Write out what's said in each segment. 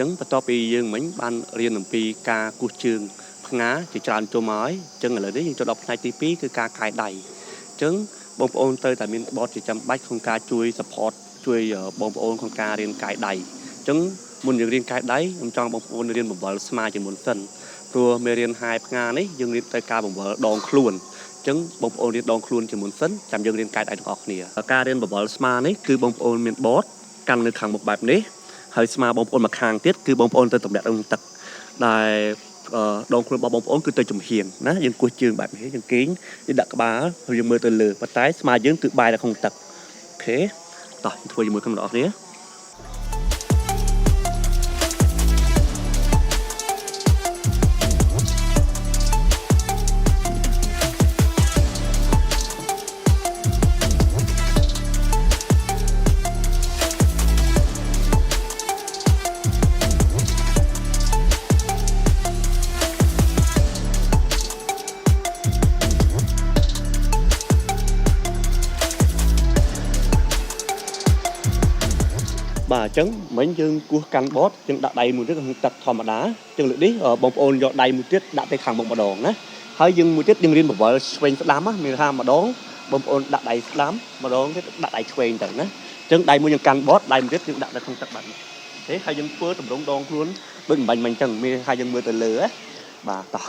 ចឹងបន្ទាប់ពីយើងមិញបានរៀនអំពីការគូសជើងផ្ងាជាច្រើនចូលមកហើយចឹងឥឡូវនេះយើងចូលដល់ផ្នែកទី2គឺការកាយដៃចឹងបងប្អូនត្រូវតែមានបទជាចាំបាច់ក្នុងការជួយ support ជួយបងប្អូនក្នុងការរៀនកាយដៃចឹងមុនយើងរៀនកាយដៃខ្ញុំចង់បងប្អូនរៀនបង្វិលស្មាជាមុនសិនព្រោះមេរៀនហាយផ្ងានេះយើងរៀនទៅការបង្វិលដងខ្លួនចឹងបងប្អូនរៀនដងខ្លួនជាមុនសិនចាំយើងរៀនកាយដៃទាំងអស់គ្នាការរៀនបង្វិលស្មានេះគឺបងប្អូនមានបទកាន់នៅខាងមុខបែបនេះហើយស្មាបងប្អូនមកខាងទៀតគឺបងប្អូនទៅតម្លាក់ក្នុងទឹកដែលដងខ្លួនរបស់បងប្អូនគឺទៅចំហៀងណាយើងគោះជើងបែបនេះយើងគេងយើងដាក់ក្បាលហើយយើងមើលទៅលើប៉ុន្តែស្មាយើងគឺបែរទៅក្នុងទឹកអូខេតោះធ្វើជាមួយគ្នាបងប្អូនបាទអញ្ចឹងមិញយើងគោះកាន់បតយើងដាក់ដៃមួយទៀតក្នុងទឹកធម្មតាអញ្ចឹងលើកនេះបងប្អូនយកដៃមួយទៀតដាក់ទៅខាងមុខម្ដងណាហើយយើងមួយទៀតយើងរៀនបង្វិលឆ្វេងស្ដាំមានថាម្ដងបងប្អូនដាក់ដៃស្ដាំម្ដងទៀតដាក់ដៃឆ្វេងទៅណាអញ្ចឹងដៃមួយយើងកាន់បតដៃមួយទៀតយើងដាក់ទៅក្នុងទឹកបាត់នេះទេហើយយើងធ្វើតម្រង់ដងខ្លួនដូចបាញ់មិញអញ្ចឹងមានថាយើងមើលទៅលើណាបាទតោះ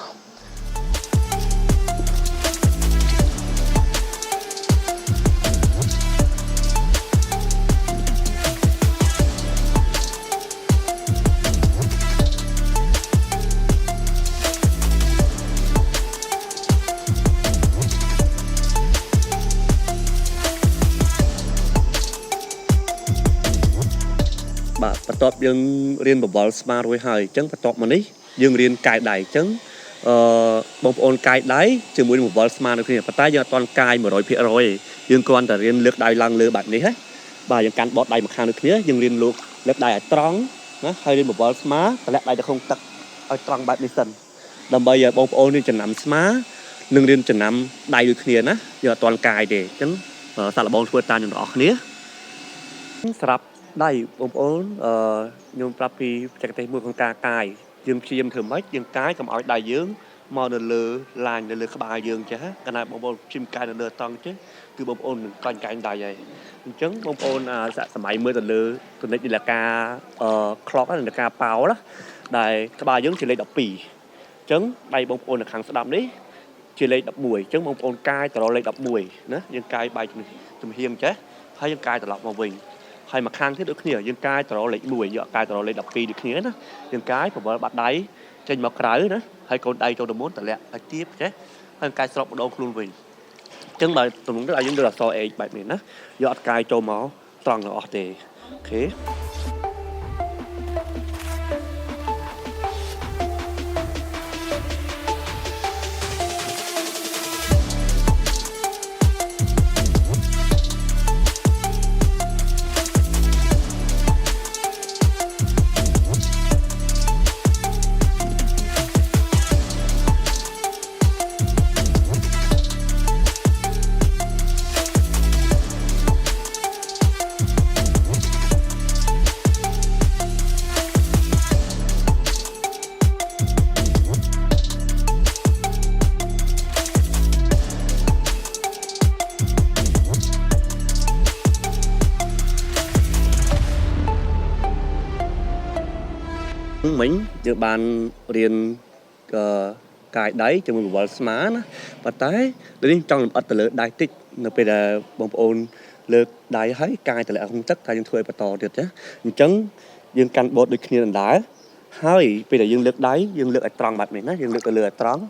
បាទបន្ទាប់យើងរៀនបង្វិលស្មារួចហើយអញ្ចឹងបន្ទាប់មកនេះយើងរៀនកាយដៃអញ្ចឹងបងប្អូនកាយដៃជាមួយនឹងបង្វិលស្មានៅគ្នាប៉ុន្តែយើងអត់ទាន់កាយ 100% ទេយើងគ្រាន់តែរៀនលើកដៃឡើងលើបែបនេះណាបាទយើងកាន់បតដៃម្ខាងដូចគ្នាយើងរៀនលើកដៃឲ្យត្រង់ណាហើយរៀនបង្វិលស្មាតម្លាក់ដៃទៅក្នុងទឹកឲ្យត្រង់បែបនេះសិនដើម្បីឲ្យបងប្អូនរៀនចំណាំស្មានិងរៀនចំណាំដៃដូចគ្នាណាយើងអត់ទាន់កាយទេអញ្ចឹងសាកល្បងធ្វើតាមទាំងអស់គ្នាសម្រាប់ដៃបងប្អូនខ្ញុំប្រាប់ពីបច្ចេកទេសមួយក្នុងការកាយយើងព្យាយាមធ្វើម៉េចយើងកាយកុំឲ្យដៃយើងមកនៅលើឡាញនៅលើក្បាលយើងចេះកាលណាបងប្អូនព្យាយាមកាយនៅលើតង់ចេះគឺបងប្អូននឹងកាញ់ដៃហើយអញ្ចឹងបងប្អូនសម័យមើលទៅលើទនិចនាឡិកាclock នាឡិកាប៉ោណាដែលក្បាលយើងជាលេខ12អញ្ចឹងដៃបងប្អូននៅខាងស្ដាំនេះជាលេខ11អញ្ចឹងបងប្អូនកាយទៅរកលេខ11ណាយើងកាយបែកជំហៀងចេះហើយយើងកាយត្រឡប់មកវិញហើយមកខាងទៀតដូចគ្នាយើងកាយទៅរកលេខ1យកកាយទៅរកលេខ12ដូចគ្នាណាយើងកាយបង្វិលបាត់ដៃចេញមកក្រៅណាហើយកូនដៃចូលទៅមុនតម្លាក់ឲ្យទៀបចេះហើយកាយស្របម្ដងខ្លួនវិញអញ្ចឹងបើទំនងទៅឲ្យយើងដូចអក្សរ H បែបនេះណាយកអត់កាយចូលមកត្រង់ទាំងអស់ទេអូខេមិញយើងបានរៀនកាយដៃជាមួយបង្វិលស្មាណាប៉ុន្តែដូចនេះចង់លម្អិតទៅលើដៃតិចនៅពេលដែលបងប្អូនលើកដៃហើយកាយតម្លាក់ក្នុងទឹកតែយើងធ្វើឲ្យបន្តទៀតណាអញ្ចឹងយើងកាន់បតដូចគ្នាដដែលហើយពេលដែលយើងលើកដៃយើងលើកឲ្យត្រង់បែបនេះណាយើងលើកទៅលើឲ្យត្រង់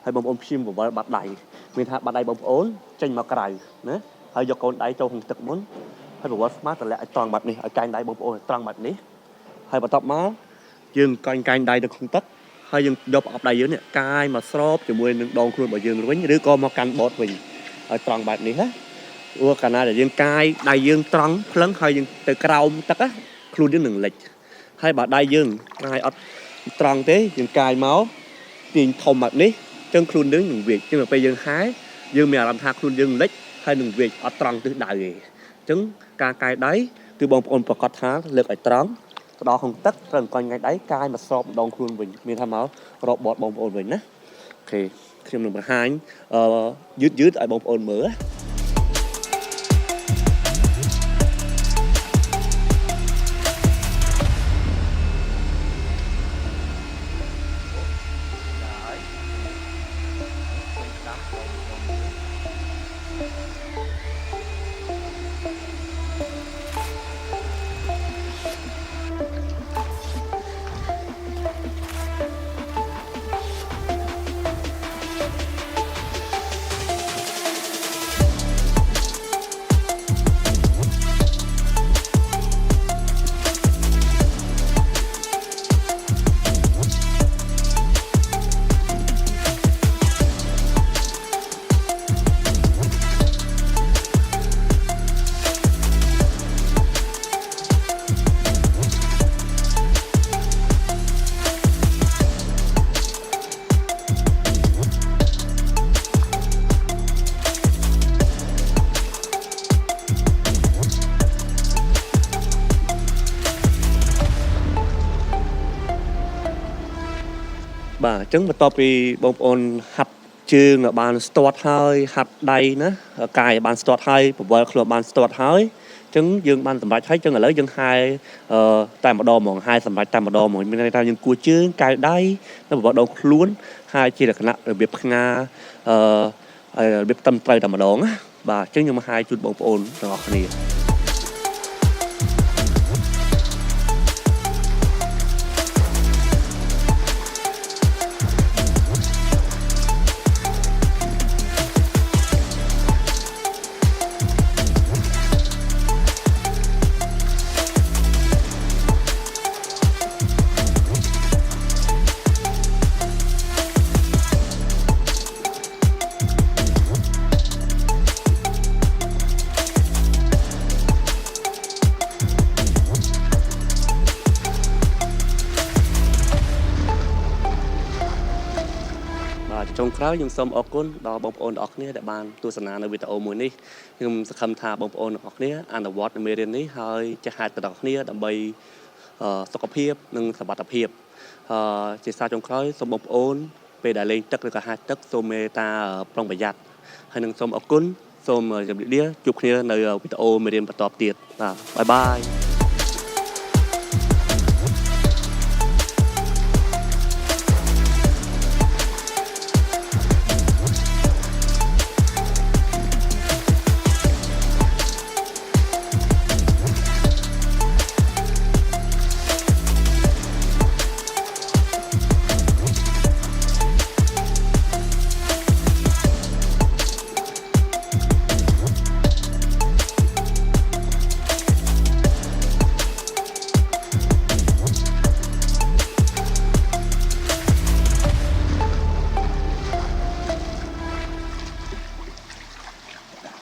ហើយបងប្អូនព្យាយាមបង្វិលបាត់ដៃមានថាបាត់ដៃបងប្អូនចេញមកក្រៅណាហើយយកកូនដៃចូលក្នុងទឹកមុនហើយបង្វិលស្មាតម្លាក់ឲ្យត្រង់បែបនេះឲ្យកែងដៃបងប្អូនឲ្យត្រង់បែបនេះហើយបន្ទាប់មកយើងកាញ់ដៃទៅក្នុងទឹកហើយយើងយកប្រអប់ដៃយើងនេះកាយមកស្របជាមួយនឹងដងខ្លួនរបស់យើងវិញឬក៏មកកាន់បតវិញឲ្យត្រង់បែបនេះណាព្រោះកាលណាដែលយើងកាយដៃយើងត្រង់ភ្លឹងហើយយើងទៅក្រោមទឹកណាខ្លួនយើងនឹងលិចហើយបើដៃយើងកាយអត់ត្រង់ទេយើងកាយមកទាញធំបែបនេះអញ្ចឹងខ្លួនយើងនឹងវាចអញ្ចឹងពេលយើងហាយយើងមានអារម្មណ៍ថាខ្លួនយើងលិចហើយនឹងវាចអត់ត្រង់ទិសដៅទេអញ្ចឹងការកាយដៃគឺបងប្អូនប្រកាសថាលើកឲ្យត្រង់ đo không tất rồi còn ngay đấy cai mà sọp đong khuôn mình mình tham áo rọp bọt bông ồn mình nè ok khi mình hai dứt dứt ở bông ồn mở bà chứng mà to bị bông ồn hạt chương là bàn start hơi hạt đầy nữa cài bàn start hơi và vợ bàn start hơi chứng dương ban tầm bạch thấy chân là lấy dân hai tại một đo mỏng hai tầm bạch tại một đo mỏng bên đây những cua chương cài đầy nó vào đầu luôn hai chỉ là cái nặng biệt nga biệt tâm tay tầm một đón bà chứng nhưng mà hai chút bông ồn rồi này trong khóaយើងសូមអរគុណដល់បងប្អូនទាំងអស់គ្នាដែលបានទស្សនានៅវីដេអូមួយនេះខ្ញុំសង្ឃឹមថាបងប្អូនទាំងអស់គ្នាអនុវត្តនៅមេរៀននេះហើយចេះហាត់ទៅដល់គ្នាដើម្បីសុខភាពនិងសុខភាពជាសារចុងក្រោយសូមបងប្អូនពេលដែលលេងទឹកឬក៏ហាត់ទឹកសូមមេត្តាប្រុងប្រយ័ត្នហើយនឹងសូមអរគុណសូមជម្រាបលាជួបគ្នានៅវីដេអូមេរៀនបន្តទៀតបាទបាយបាយ